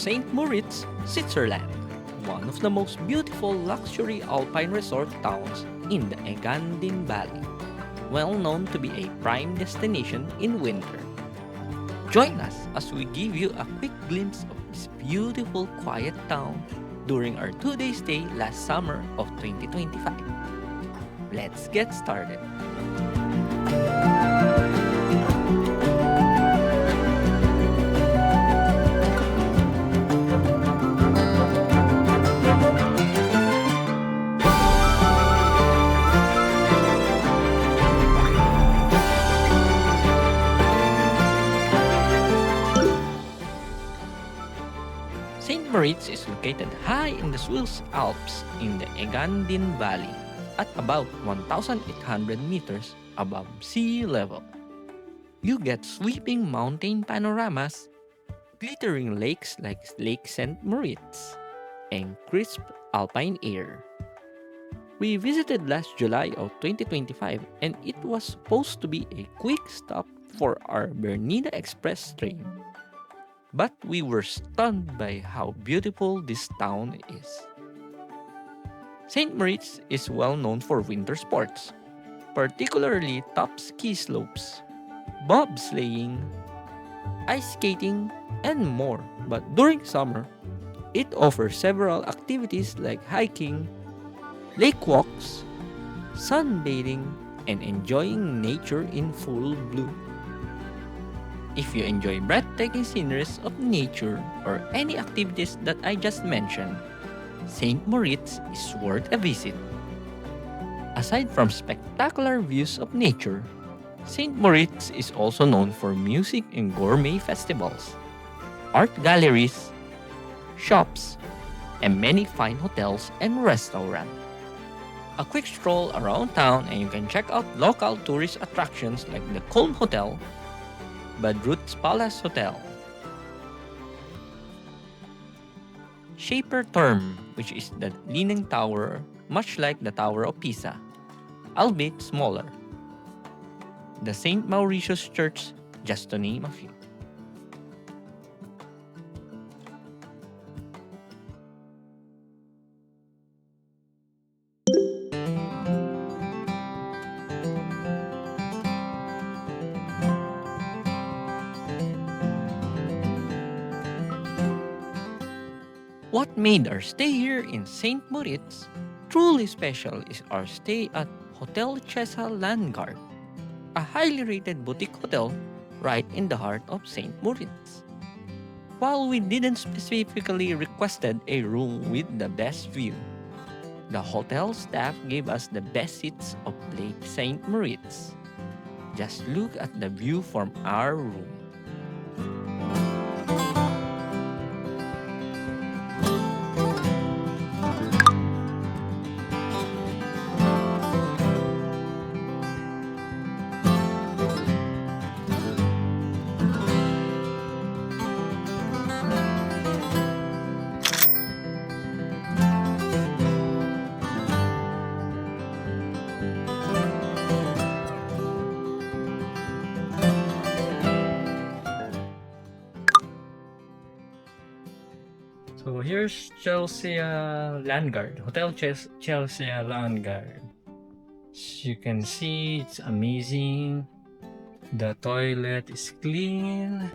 St. Moritz, Switzerland, one of the most beautiful luxury alpine resort towns in the Engadin Valley, well known to be a prime destination in winter. Join us as we give you a quick glimpse of this beautiful quiet town during our 2-day stay last summer of 2025. Let's get started. St. Moritz is located high in the Swiss Alps in the Engadin Valley at about 1,800 meters above sea level. You get sweeping mountain panoramas, glittering lakes like Lake St. Moritz, and crisp alpine air. We visited last July of 2025 and it was supposed to be a quick stop for our BERNINA Express train. But we were stunned by how beautiful this town is. St. Moritz is well known for winter sports, particularly top ski slopes, bobsleighing, ice skating, and more. But during summer, it offers several activities like hiking, lake walks, sunbathing, and enjoying nature in full bloom. If you enjoy breathtaking sceneries of nature or any activities that I just mentioned, St. Moritz is worth a visit. Aside from spectacular views of nature, St. Moritz is also known for music and gourmet festivals, art galleries, shops, and many fine hotels and restaurants. A quick stroll around town and you can check out local tourist attractions like the Kulm Hotel, Badrut's Palace Hotel, Shaper Term, which is the Leaning Tower, much like the Tower of Pisa, albeit smaller, the St. Mauritius Church, just to name a few. What made our stay here in St. Moritz truly special is our stay at Hotel Chesa Languard, a highly rated boutique hotel right in the heart of St. Moritz. While we didn't specifically requested a room with the best view, the hotel staff gave us the best seats of Lake St. Moritz. Just look at the view from our room. So here's Chelsea Languard, Chelsea Languard. As you can see, it's amazing. The toilet is clean,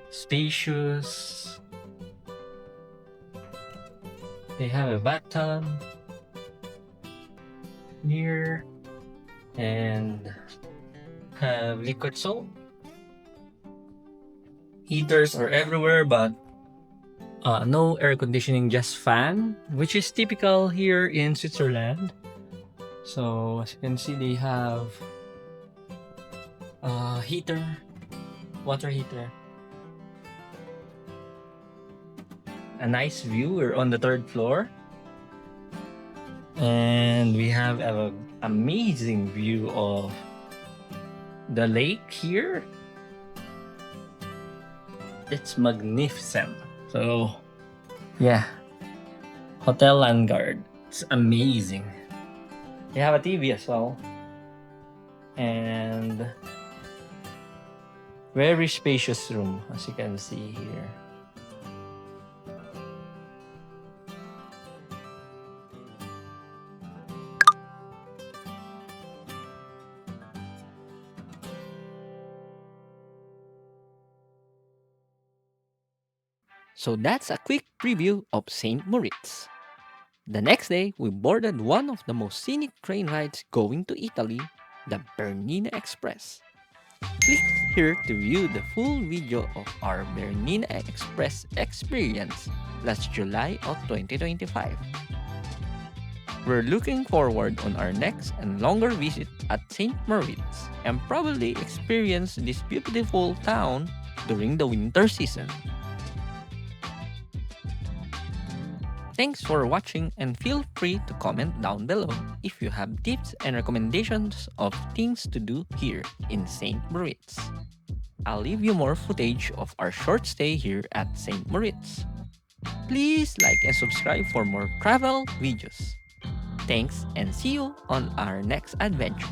spacious. They have a bathtub here and have liquid soap. Heaters are everywhere, but no air conditioning, just fan, which is typical here in Switzerland. So as you can see, they have heater, water heater. A nice view. We're on the 3rd floor, and we have an amazing view of the lake here. It's magnificent. So, yeah, Hotel Languard. It's amazing. They have a TV as well. And very spacious room, as you can see here. So that's a quick preview of St. Moritz. The next day, we boarded one of the most scenic train rides going to Italy, the Bernina Express. Click here to view the full video of our Bernina Express experience last July of 2025. We're looking forward on our next and longer visit at St. Moritz and probably experience this beautiful town during the winter season. Thanks for watching and feel free to comment down below if you have tips and recommendations of things to do here in St. Moritz. I'll leave you more footage of our short stay here at St. Moritz. Please like and subscribe for more travel videos. Thanks and see you on our next adventure.